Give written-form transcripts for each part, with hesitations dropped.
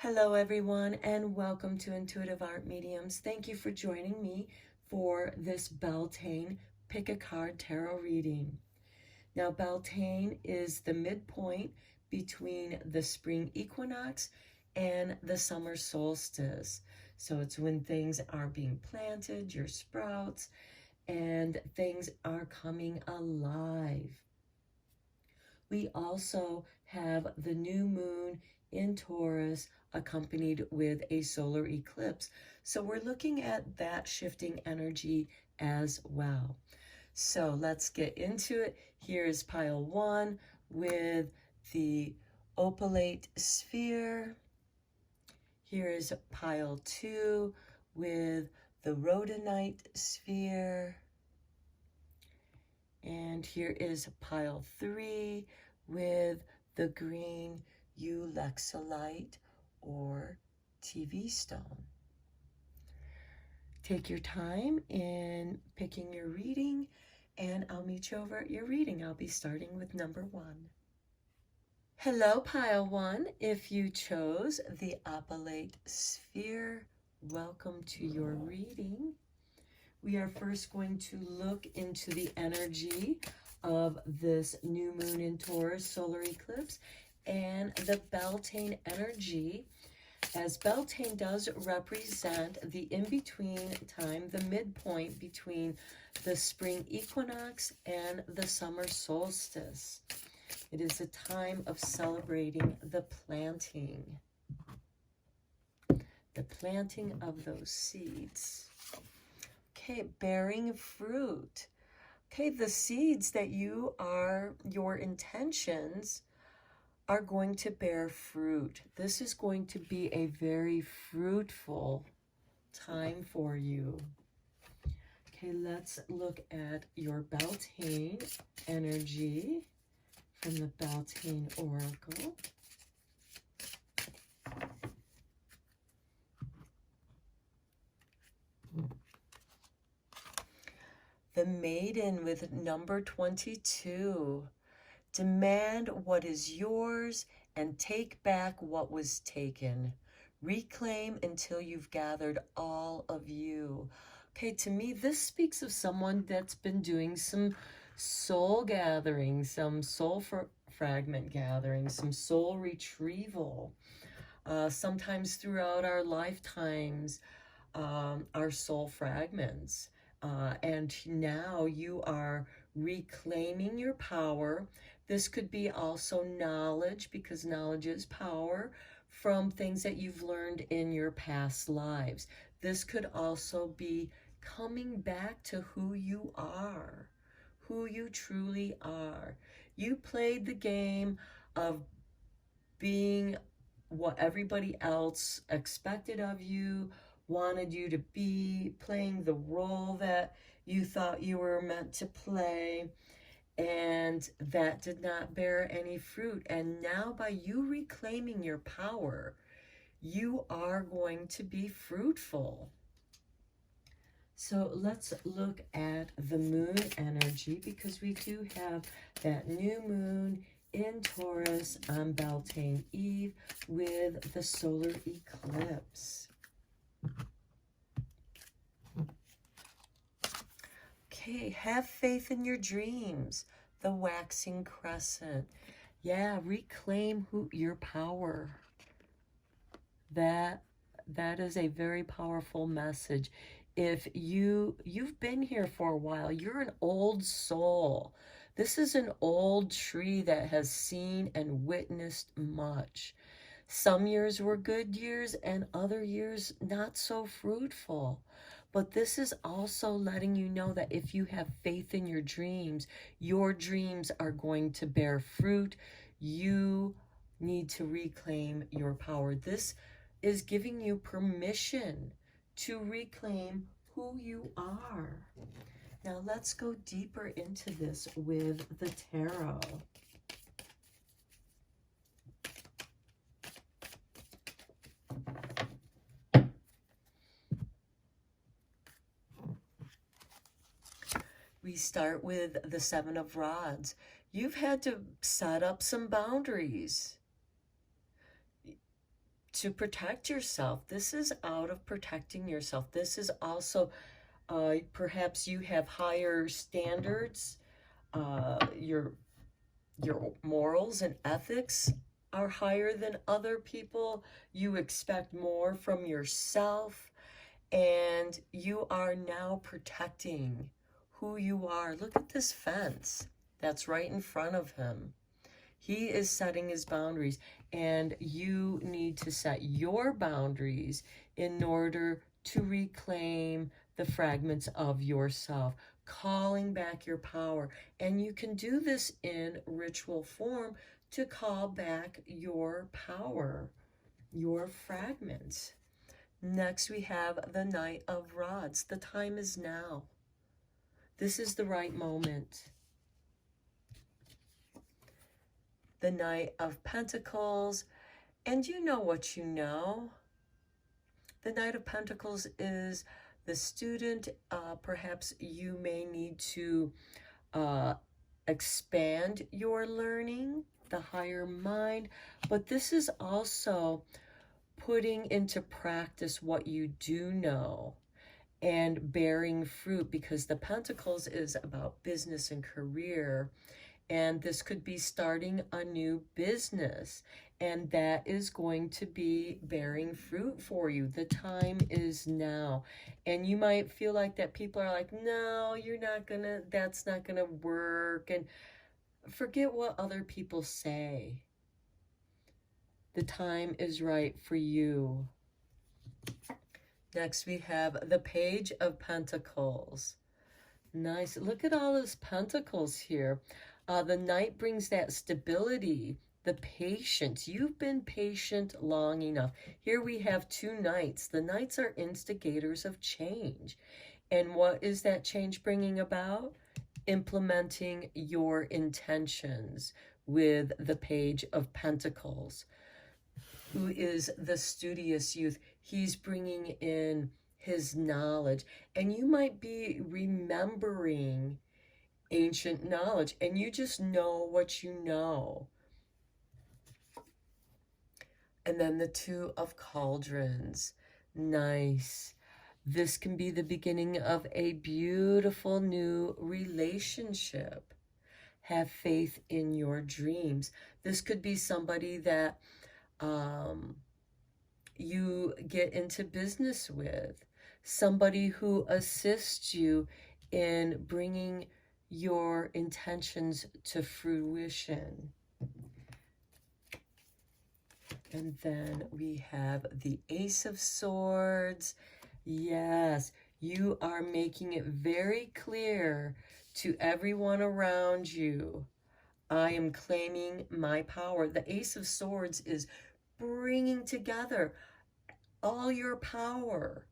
Hello everyone, and welcome to Intuitive Art Mediums. Thank you for joining me for this Beltane Pick a Card Tarot reading. Now, Beltane is the midpoint between the spring equinox and the summer solstice. So it's when things are being planted, your sprouts, and things are coming alive. We also have the new moon in Taurus accompanied with a solar eclipse. So we're looking at that shifting energy as well. So let's get into it. Here's pile one with the opalite sphere. Here is pile two with the rhodonite sphere. And here is pile three with the green ulexolite or TV stone. Take your time in picking your reading, and I'll meet you over at your reading. I'll be starting with number one. Hello, pile one. If you chose the opalite sphere, welcome to your reading. We are first going to look into the energy of this new moon in Taurus solar eclipse and the Beltane energy, as Beltane does represent the in-between time, the midpoint between the spring equinox and the summer solstice. It is a time of celebrating the planting of those seeds. Okay, bearing fruit. Okay, the seeds that your intentions are going to bear fruit. This is going to be a very fruitful time for you. Okay, let's look at your Beltane energy from the Beltane Oracle. The Maiden with number 22. Demand what is yours and take back what was taken. Reclaim until you've gathered all of you. Okay, to me, this speaks of someone that's been doing some soul gathering, some soul fragment gathering, some soul retrieval. Sometimes throughout our lifetimes, our soul fragments. And now you are reclaiming your power. This could be also knowledge, because knowledge is power, from things that you've learned in your past lives. This could also be coming back to who you are, who you truly are. You played the game of being what everybody else expected of you, wanted you to be, playing the role that you thought you were meant to play, and that did not bear any fruit. And now, by you reclaiming your power, you are going to be fruitful. So let's look at the moon energy, because we do have that new moon in Taurus on Beltane Eve with the solar eclipse. Okay, have faith in your dreams. The waxing crescent. Yeah, reclaim your power. That is a very powerful message. If you've been here for a while, you're an old soul. This is an old tree that has seen and witnessed much. Some years were good years and other years not so fruitful. But this is also letting you know that if you have faith in your dreams are going to bear fruit. You need to reclaim your power. This is giving you permission to reclaim who you are. Now let's go deeper into this with the tarot. We start with the Seven of Rods. You've had to set up some boundaries to protect yourself. This is out of protecting yourself. This is also, perhaps you have higher standards. Your morals and ethics are higher than other people. You expect more from yourself, and you are now protecting who you are. Look at this fence that's right in front of him. He is setting his boundaries, and you need to set your boundaries in order to reclaim the fragments of yourself, calling back your power. And you can do this in ritual form to call back your power, your fragments. Next, we have the Knight of Rods. The time is now. This is the right moment. The Knight of Pentacles, and you know what you know. The Knight of Pentacles is the student. Perhaps you may need to expand your learning, the higher mind, but this is also putting into practice what you do know and bearing fruit, because the Pentacles is about business and career. And this could be starting a new business, and that is going to be bearing fruit for you. The time is now. And you might feel like that people are like, no, you're not gonna, that's not gonna work. And forget what other people say. The time is right for you. Next, we have the Page of Pentacles. Nice. Look at all those pentacles here. The Knight brings that stability, the patience. You've been patient long enough. Here we have two Knights. The Knights are instigators of change. And what is that change bringing about? Implementing your intentions with the Page of Pentacles, who is the studious youth. He's bringing in his knowledge. And you might be remembering ancient knowledge, and you just know what you know. And then the Two of Cauldrons. Nice. This can be the beginning of a beautiful new relationship. Have faith in your dreams. This could be somebody that you get into business with, somebody who assists you in bringing your intentions to fruition. And then we have the Ace of Swords. Yes, you are making it very clear to everyone around you, I am claiming my power. The Ace of Swords is bringing together all your power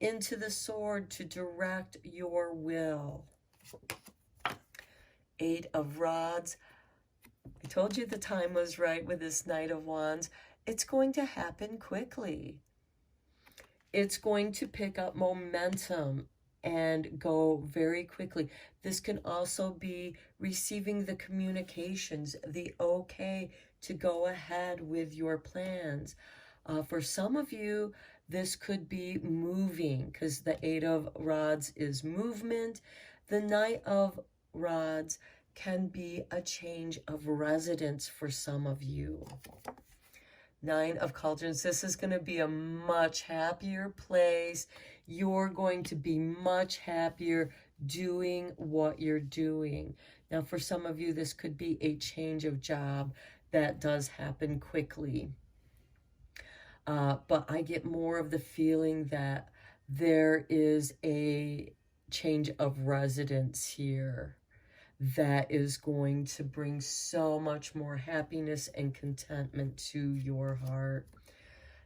into the sword to direct your will. Eight of Rods. I told you the time was right with this Knight of Wands. It's going to happen quickly. It's going to pick up momentum and go very quickly. This can also be receiving the communications, the okay to go ahead with your plans. For some of you, this could be moving, because the Eight of Rods is movement. The Knight of Rods can be a change of residence for some of you. Nine of Cauldrons, this is going to be a much happier place. You're going to be much happier doing what you're doing. Now, for some of you, this could be a change of job that does happen quickly. But I get more of the feeling that there is a change of residence here that is going to bring so much more happiness and contentment to your heart.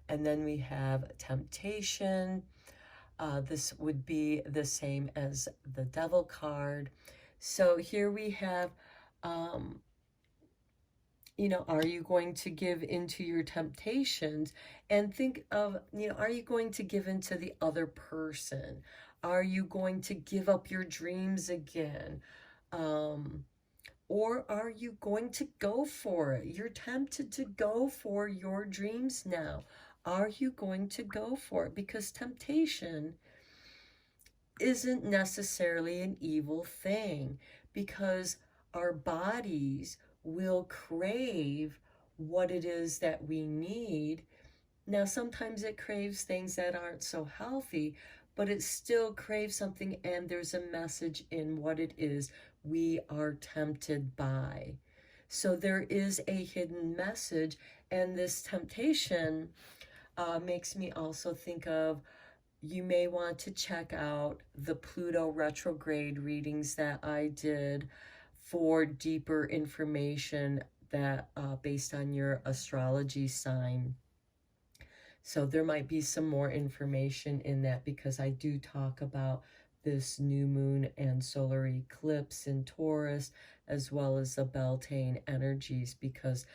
And then we have temptation. This would be the same as the Devil card. So here we have, you know, are you going to give into your temptations? And think of, you know, are you going to give into the other person? Are you going to give up your dreams again? Or are you going to go for it? You're tempted to go for your dreams now. Are you going to go for it? Because temptation isn't necessarily an evil thing, because our bodies will crave what it is that we need. Now, sometimes it craves things that aren't so healthy, but it still craves something, and there's a message in what it is we are tempted by. So there is a hidden message, and this temptation makes me also think of, you may want to check out the Pluto retrograde readings that I did for deeper information that based on your astrology sign. So there might be some more information in that, because I do talk about this new moon and solar eclipse in Taurus, as well as the Beltane energies, because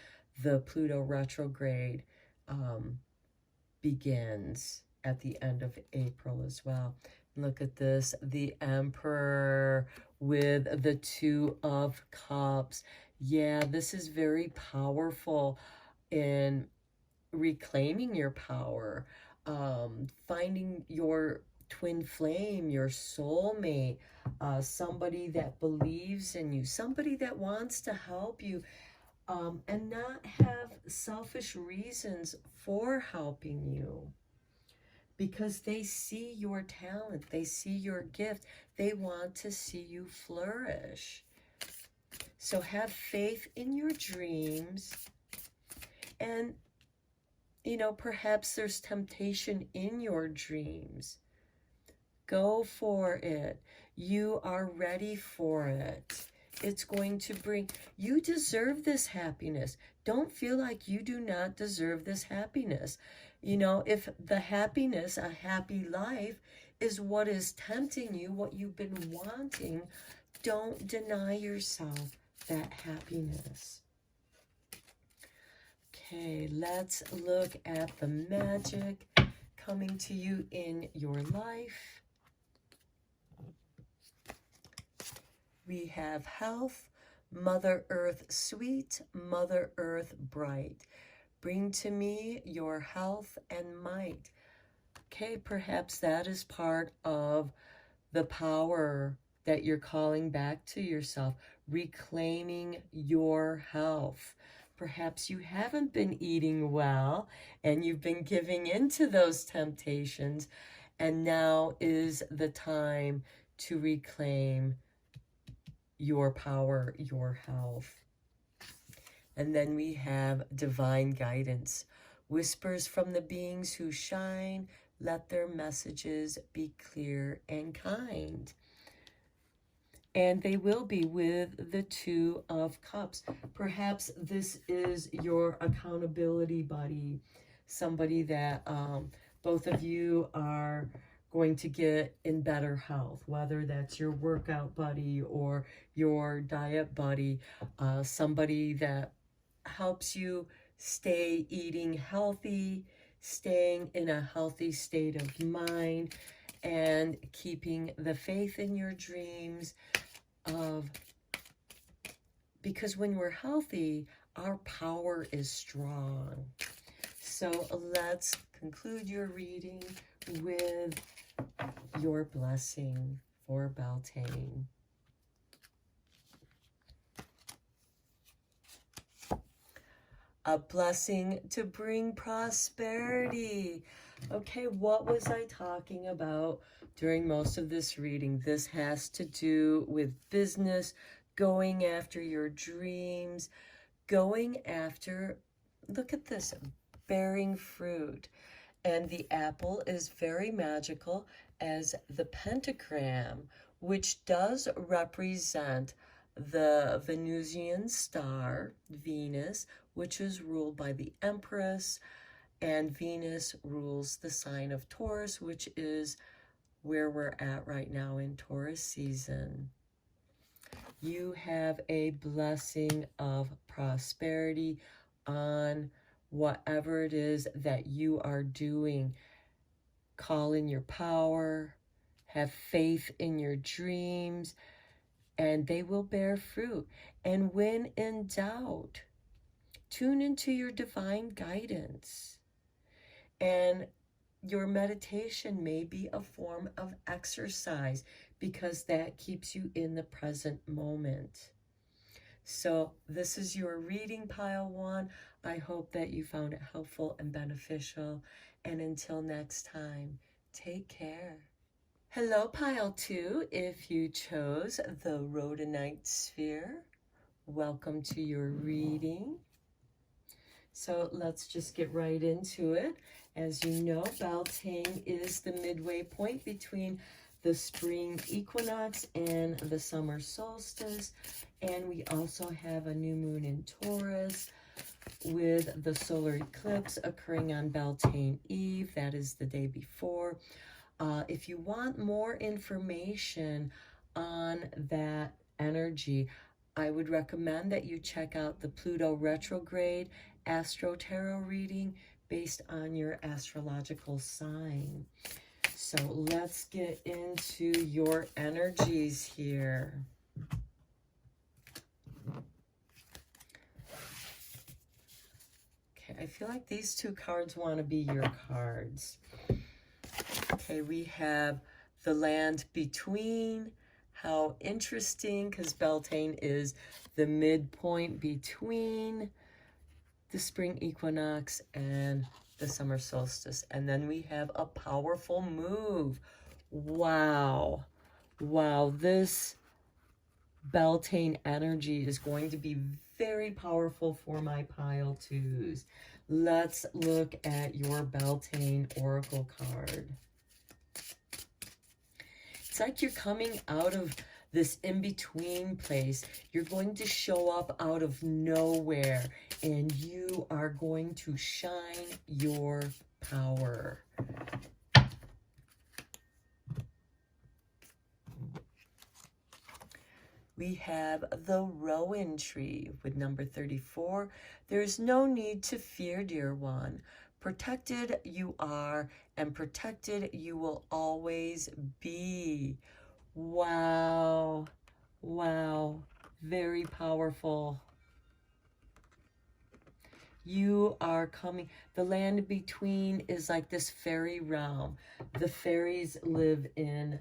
the Pluto retrograde begins at the end of April as well. Look at this, the Emperor with the Two of Cups. Yeah, this is very powerful in reclaiming your power, finding your twin flame, your soulmate, somebody that believes in you, somebody that wants to help you, and not have selfish reasons for helping you, because they see your talent, they see your gift, they want to see you flourish. So have faith in your dreams, and perhaps there's temptation in your dreams. Go for it. You are ready for it. It's going to bring, you deserve this happiness. Don't feel like you do not deserve this happiness. If the happiness, a happy life, is what is tempting you, what you've been wanting, don't deny yourself that happiness. Okay, let's look at the magic coming to you in your life. We have health, Mother Earth sweet, Mother Earth bright. Bring to me your health and might. Okay, perhaps that is part of the power that you're calling back to yourself, reclaiming your health. Perhaps you haven't been eating well and you've been giving into those temptations, and now is the time to reclaim your power, your health. And then we have divine guidance. Whispers from the beings who shine, let their messages be clear and kind. And they will be with the Two of Cups. Perhaps this is your accountability buddy, somebody that both of you are going to get in better health, whether that's your workout buddy or your diet buddy, somebody that helps you stay eating healthy, staying in a healthy state of mind, and keeping the faith in your dreams. Because when we're healthy, our power is strong. So let's conclude your reading with your blessing for Beltane. A blessing to bring prosperity. Okay, what was I talking about during most of this reading? This has to do with business, going after your dreams, going after, look at this, bearing fruit. And the apple is very magical as the pentagram, which does represent the Venusian star, Venus, which is ruled by the Empress, and Venus rules the sign of Taurus, which is where we're at right now in Taurus season. You have a blessing of prosperity on whatever it is that you are doing. Call in your power, have faith in your dreams, and they will bear fruit. And when in doubt, tune into your divine guidance. And your meditation may be a form of exercise because that keeps you in the present moment. So this is your reading, Pile 1. I hope that you found it helpful and beneficial. And until next time, take care. Hello, Pile 2. If you chose the Rhodonite sphere, welcome to your reading. So let's just get right into it. As you know, Beltane is the midway point between the spring equinox and the summer solstice. And we also have a new moon in Taurus with the solar eclipse occurring on Beltane Eve. That is the day before. If you want more information on that energy, I would recommend that you check out the Pluto retrograde Astro Tarot reading based on your astrological sign. So let's get into your energies here. Okay, I feel like these two cards want to be your cards. Okay, we have the land between. How interesting, because Beltane is the midpoint between the spring equinox and the summer solstice. And then we have a powerful move. Wow. Wow, this Beltane energy is going to be very powerful for my Pile 2s. Let's look at your Beltane Oracle card. It's like you're coming out of this in-between place. You're going to show up out of nowhere, and you are going to shine your power. We have the Rowan tree with number 34. There's no need to fear, dear one. Protected you are, and protected you will always be. Wow. Wow. Very powerful. You are coming. The land between is like this fairy realm. The fairies live in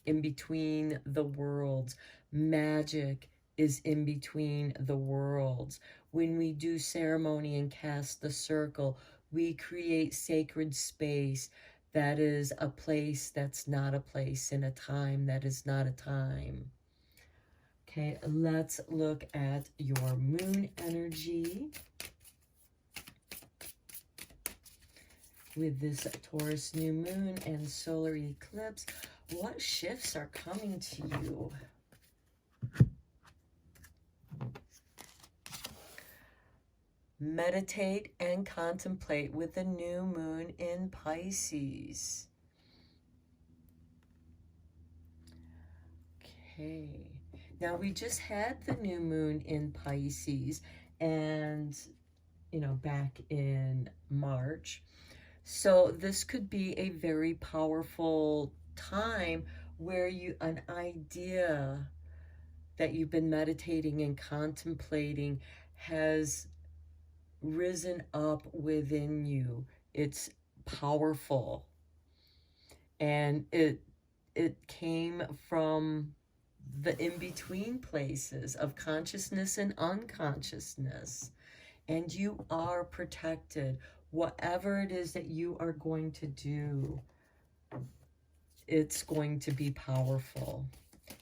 between the worlds. Magic is in between the worlds. When we do ceremony and cast the circle, we create sacred space that is a place that's not a place, in a time that is not a time. Okay, let's look at your moon energy with this Taurus new moon and solar eclipse. What shifts are coming to you? Meditate and contemplate with the new moon in Pisces. Okay. Now, we just had the new moon in Pisces, and, you know, back in March. So this could be a very powerful time where an idea that you've been meditating and contemplating has risen up within you. It's powerful. And it came from the in-between places of consciousness and unconsciousness. And you are protected. Whatever it is that you are going to do, it's going to be powerful.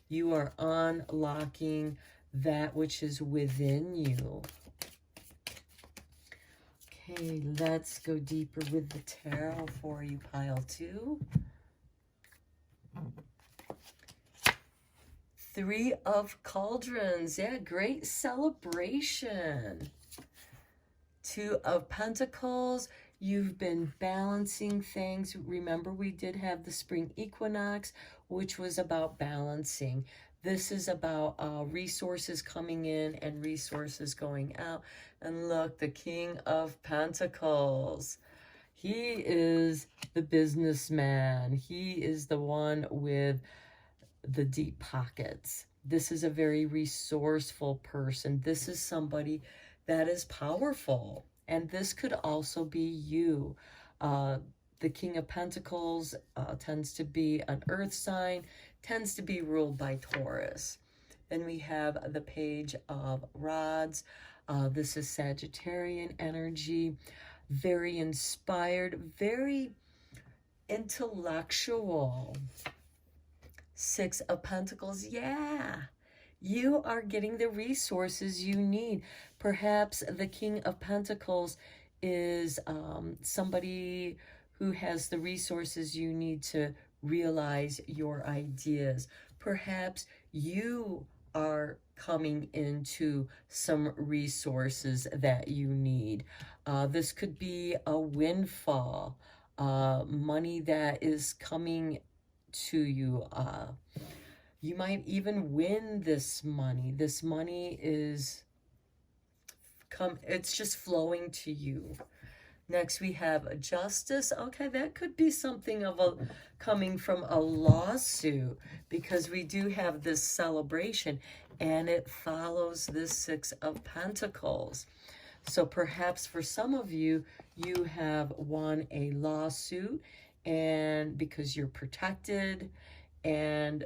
You are unlocking that which is within you. Okay, let's go deeper with the tarot for you, Pile 2. 3 of Cauldrons. Yeah, great celebration. 2 of Pentacles. You've been balancing things. Remember, we did have the spring equinox, which was about balancing. This is about resources coming in and resources going out. And look, the King of Pentacles. He is the businessman. He is the one with the deep pockets. This is a very resourceful person. This is somebody that is powerful. And this could also be you. The King of Pentacles tends to be an earth sign, tends to be ruled by Taurus. Then we have the Page of Rods. This is Sagittarian energy, very inspired, very intellectual. Six of Pentacles, yeah. You are getting the resources you need. Perhaps the King of Pentacles is somebody who has the resources you need to realize your ideas. Perhaps you are coming into some resources that you need. This could be a windfall, money that is coming to you. You might even win this money. This money is it's just flowing to you. Next we have Justice. Okay, that could be something of a coming from a lawsuit, because we do have this celebration and it follows this Six of Pentacles. So perhaps for some of you, you have won a lawsuit, and because you're protected, and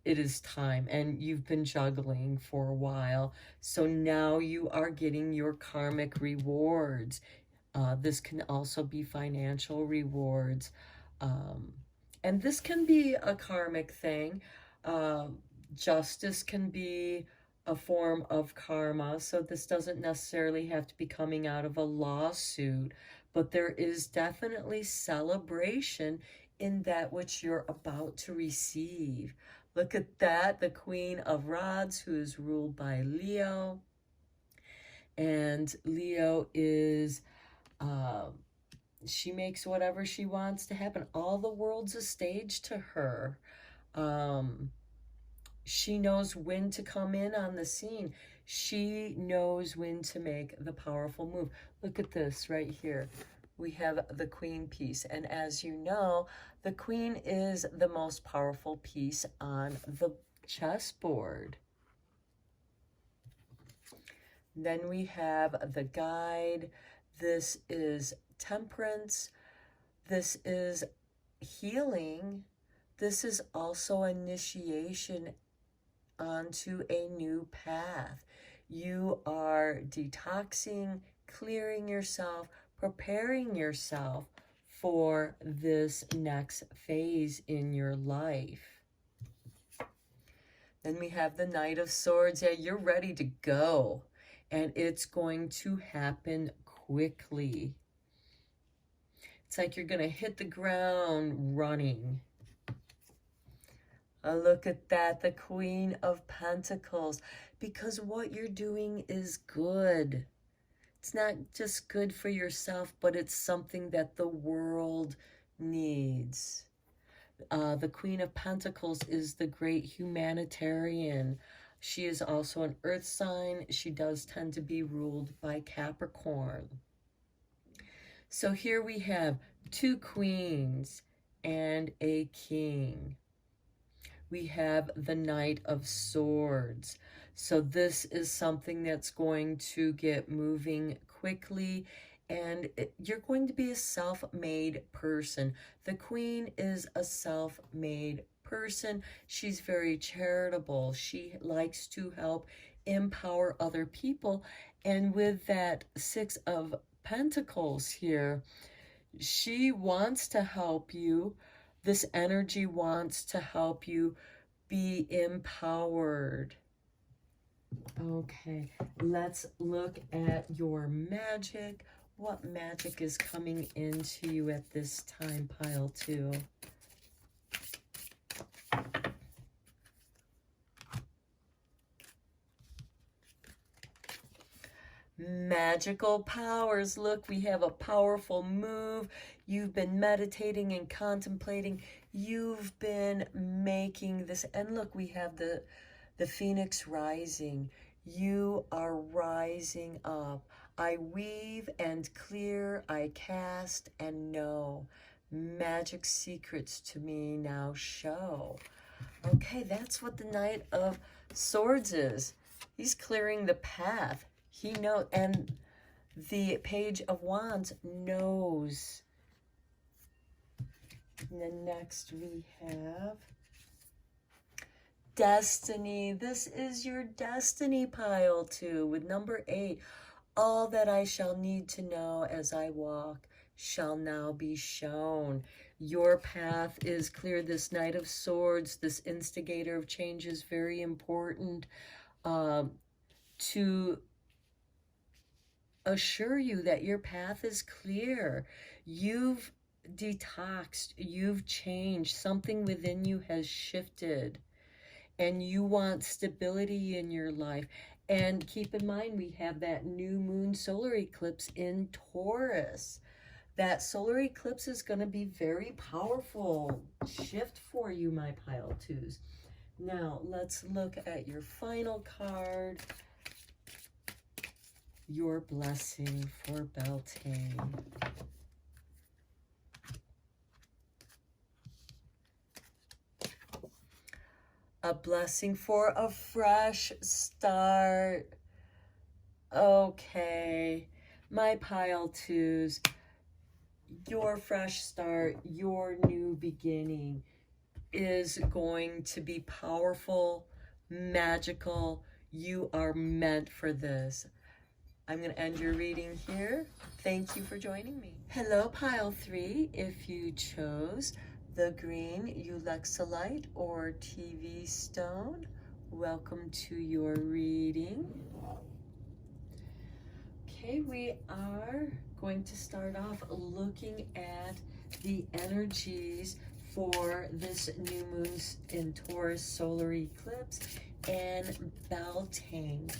it is time, and you've been juggling for a while. So now you are getting your karmic rewards. This can also be financial rewards. And this can be a karmic thing. Justice can be a form of karma. So this doesn't necessarily have to be coming out of a lawsuit, but there is definitely celebration in that which you're about to receive. Look at that, the Queen of Rods, who is ruled by Leo. And Leo is, she makes whatever she wants to happen. All the world's a stage to her. She knows when to come in on the scene. She knows when to make the powerful move. Look at this right here. We have the Queen piece. And as you know, the Queen is the most powerful piece on the chessboard. Then we have the Guide. This is Temperance. This is healing. This is also initiation onto a new path. You are detoxing, clearing yourself, preparing yourself for this next phase in your life. Then we have the Knight of Swords. Yeah, you're ready to go, and it's going to happen quickly. It's like you're going to hit the ground running. Look at that, the Queen of Pentacles, because what you're doing is good. It's not just good for yourself, but it's something that the world needs. The Queen of Pentacles is the great humanitarian. She is also an earth sign. She does tend to be ruled by Capricorn. So here we have two queens and a king. We have the Knight of Swords. So this is something that's going to get moving quickly, and you're going to be a self-made person. The Queen is a self-made person. She's very charitable. She likes to help empower other people. And with that Six of Pentacles here, she wants to help you. This energy wants to help you be empowered. Okay, let's look at your magic. What magic is coming into you at this time, pile 2? Magical powers. Look, we have a powerful move. You've been meditating and contemplating. You've been making this. And look, we have the Phoenix rising. You are rising up. I weave and clear. I cast and know. Magic secrets to me now show. Okay, that's what the Knight of Swords is. He's clearing the path. He knows, and the Page of Wands knows. And then next we have Destiny. This is your destiny pile too, with number 8. All that I shall need to know as I walk shall now be shown. Your path is clear. This Knight of Swords, this instigator of change, is very important to assure you that your path is clear. You've detoxed, you've changed, something within you has shifted, and you want stability in your life. And keep in mind, we have that new moon solar eclipse in Taurus. That solar eclipse is going to be very powerful shift for you, my pile twos. Now, let's look at your final card. Your blessing for Beltane. A blessing for a fresh start. Okay, my pile twos, your fresh start, your new beginning is going to be powerful, magical. You are meant for this. I'm going to end your reading here. Thank you for joining me. Hello, pile 3. If you chose the green Ulexolite or TV stone, welcome to your reading. Okay, we are going to start off looking at the energies for this new moon in Taurus solar eclipse and Beltane,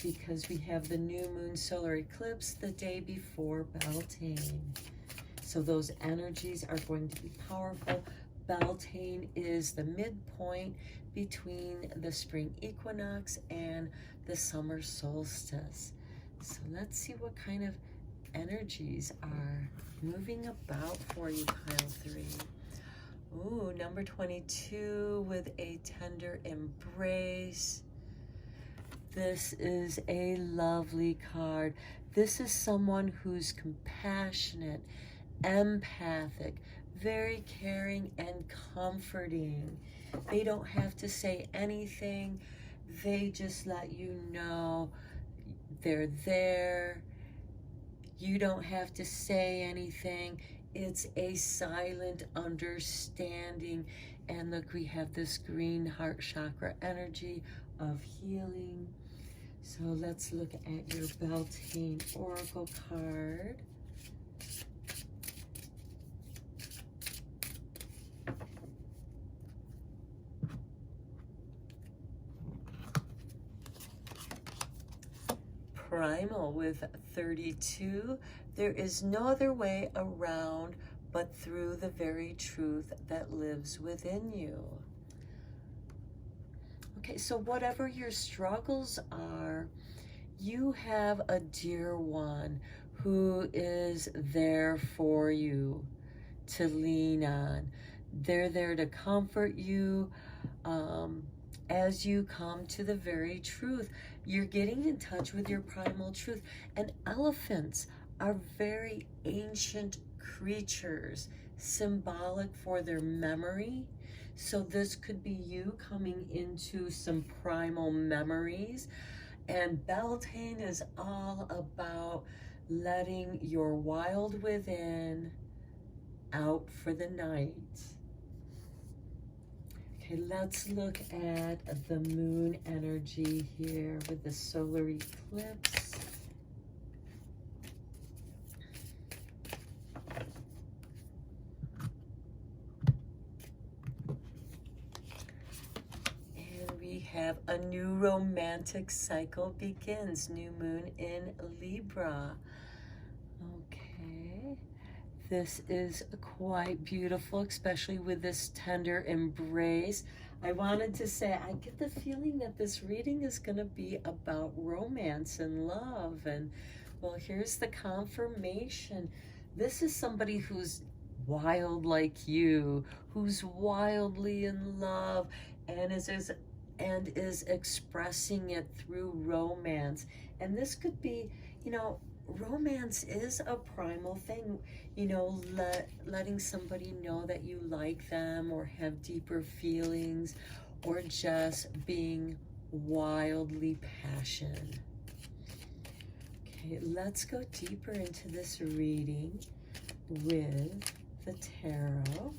because we have the new moon solar eclipse the day before Beltane. So those energies are going to be powerful. Beltane is the midpoint between the spring equinox and the summer solstice. So let's see what kind of energies are moving about for you, pile 3. Ooh, number 22 with a tender embrace. This is a lovely card. This is someone who's compassionate, empathic, very caring and comforting. They don't have to say anything. They just let you know they're there. You don't have to say anything. It's a silent understanding. And look, we have this green heart chakra energy of healing. So let's look at your Beltane Oracle card. Primal with 32. There is no other way around but through the very truth that lives within you. Okay, so whatever your struggles are, you have a dear one who is there for you to lean on. They're there to comfort you as you come to the very truth. You're getting in touch with your primal truth. And elephants are very ancient creatures, symbolic for their memory. So this could be you coming into some primal memories. And Beltane is all about letting your wild within out for the night. Okay, let's look at the moon energy here with the solar eclipse. And we have a new romantic cycle begins. New moon in Libra. Okay. This is quite beautiful, especially with this tender embrace. I wanted to say, I get the feeling that this reading is going to be about romance and love. And, well, here's the confirmation. This is somebody who's wild like you, who's wildly in love and is expressing it through romance. And this could be, you know, romance is a primal thing, you know, letting somebody know that you like them or have deeper feelings, or just being wildly passionate. Okay, let's go deeper into this reading with the tarot.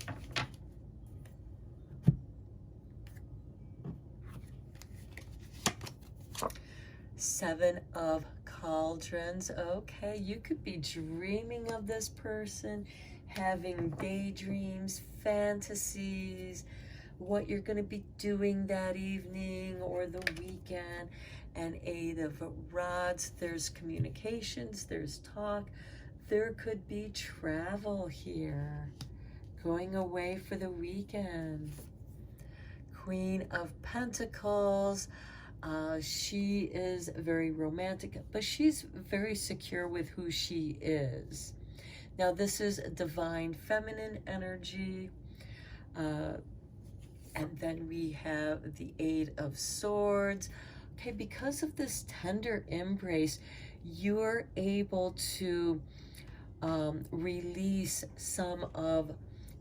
Seven of Cauldrons. Okay, you could be dreaming of this person, having daydreams, fantasies, what you're going to be doing that evening or the weekend. And Eight of Rods, there's communications, there's talk. There could be travel here, going away for the weekend. Queen of Pentacles. She is very romantic, but she's very secure with who she is. Now, this is divine feminine energy. And then we have the Eight of Swords. Okay, because of this tender embrace, you're able to release some of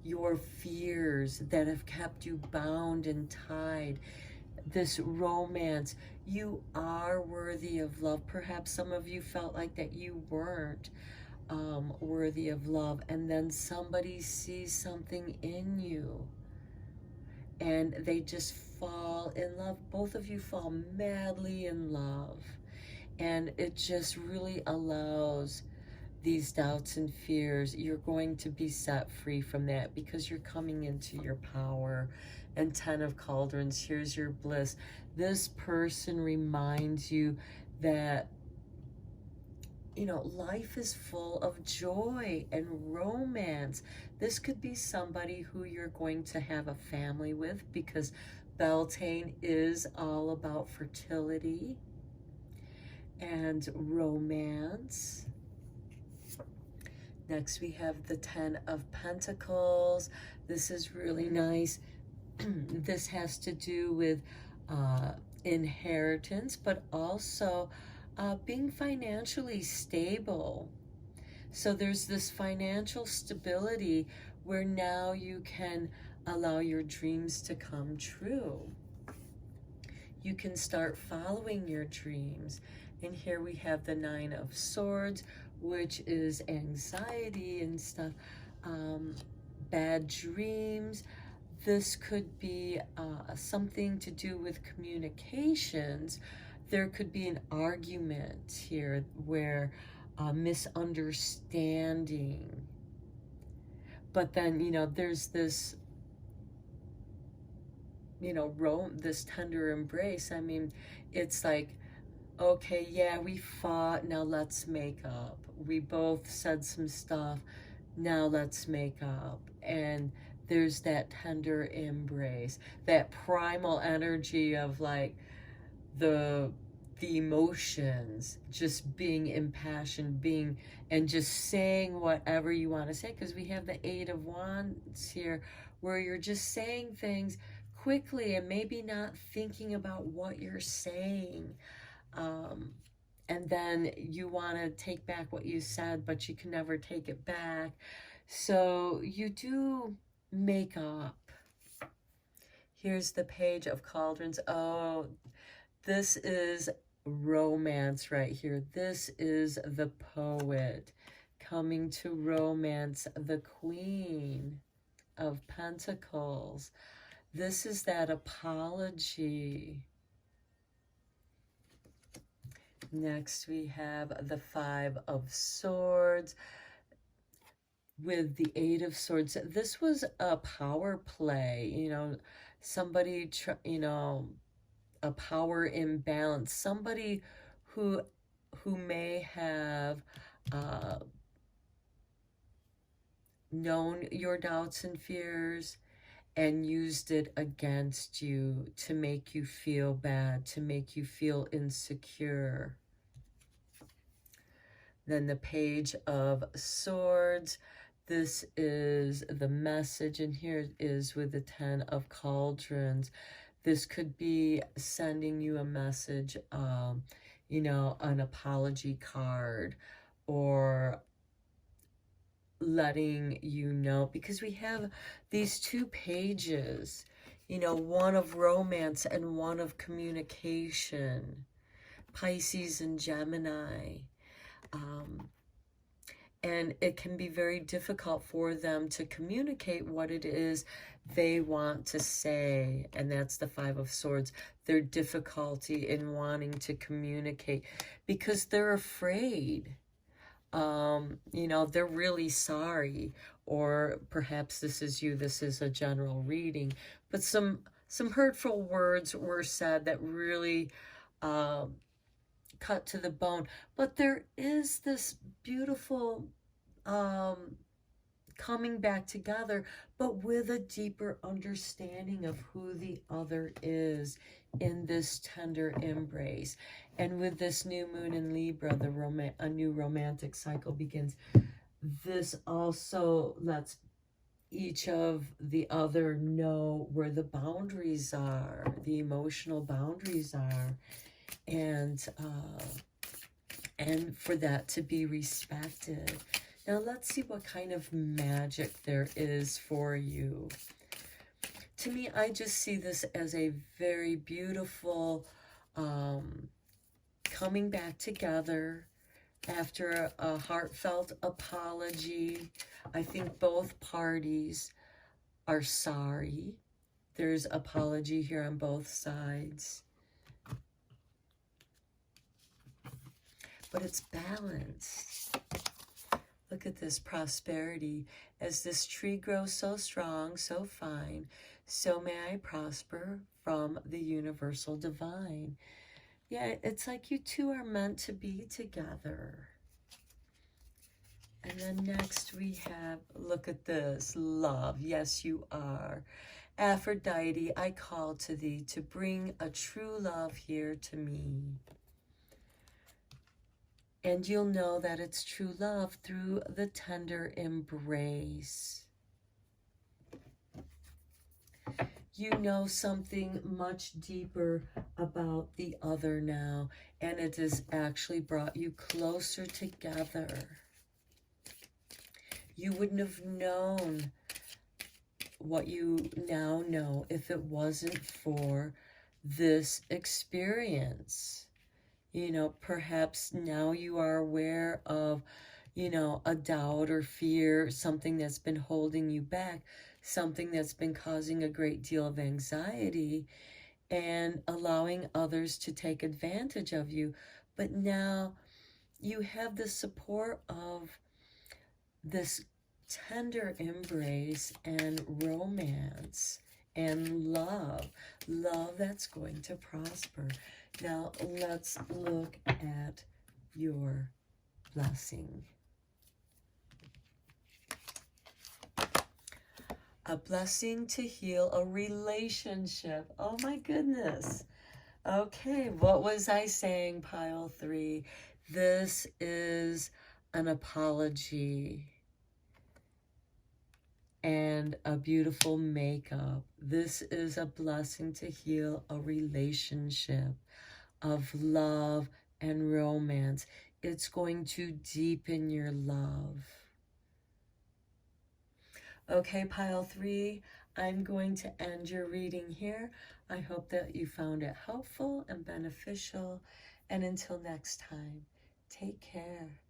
your fears that have kept you bound and tied. This romance, you are worthy of love. Perhaps some of you felt like that you weren't worthy of love, and then somebody sees something in you and they just fall in love. Both of you fall madly in love, and it just really allows these doubts and fears. You're going to be set free from that because you're coming into your power. And Ten of Cauldrons, here's your bliss. This person reminds you that, you know, life is full of joy and romance. This could be somebody who you're going to have a family with, because Beltane is all about fertility and romance. Next, we have the Ten of Pentacles. This is really nice. This has to do with inheritance, but also being financially stable. So there's this financial stability where now you can allow your dreams to come true. You can start following your dreams. And here we have the Nine of Swords, which is anxiety and stuff, bad dreams. This could be something to do with communications. There could be an argument here where misunderstanding. But then, you know, there's this, you know, this tender embrace. I mean, it's like, okay, yeah, we fought, now let's make up. We both said some stuff, now let's make up. And there's that tender embrace, that primal energy of like the emotions, just being impassioned, being, and just saying whatever you want to say, because we have the Eight of Wands here, where you're just saying things quickly and maybe not thinking about what you're saying. And then you want to take back what you said, but you can never take it back. So you do make up. Here's the Page of Cauldrons. Oh, this is romance right here. This is the poet coming to romance the Queen of Pentacles. This is that apology. Next, we have the Five of Swords with the Eight of Swords. This was a power play, you know, somebody, you know, a power imbalance, somebody who may have known your doubts and fears and used it against you to make you feel bad, to make you feel insecure. Then the Page of Swords. This is the message, and here it is with the 10 of Cauldrons. This could be sending you a message, you know, an apology card, or letting you know, because we have these 2 pages, you know, one of romance and one of communication, Pisces and Gemini. And it can be very difficult for them to communicate what it is they want to say. And that's the 5 of Swords, their difficulty in wanting to communicate because they're afraid. You know, they're really sorry, or perhaps this is you, this is a general reading, but some hurtful words were said that really cut to the bone. But there is this beautiful coming back together, but with a deeper understanding of who the other is in this tender embrace. And with this new moon in Libra, a new romantic cycle begins. This also lets each of the other know where the boundaries are, the emotional boundaries are, and for that to be respected. Now let's see what kind of magic there is for you. To me, I just see this as a very beautiful coming back together after a heartfelt apology. I think both parties are sorry. There's apology here on both sides. But it's balanced. Look at this prosperity. As this tree grows so strong, so fine, so may I prosper from the universal divine. Yeah, it's like you two are meant to be together. And then next we have, look at this, love. Yes, you are. Aphrodite, I call to thee to bring a true love here to me. And you'll know that it's true love through the tender embrace. You know something much deeper about the other now, and it has actually brought you closer together. You wouldn't have known what you now know if it wasn't for this experience. You know, perhaps now you are aware of, you know, a doubt or fear, something that's been holding you back, something that's been causing a great deal of anxiety and allowing others to take advantage of you. But now you have the support of this tender embrace and romance and love that's going to prosper. Now let's look at your blessing. A blessing to heal a relationship. Oh my goodness. Okay, what was I saying, pile 3? This is an apology and a beautiful makeup. This is a blessing to heal a relationship of love and romance. It's going to deepen your love. Okay, pile 3, I'm going to end your reading here. I hope that you found it helpful and beneficial. And until next time, take care.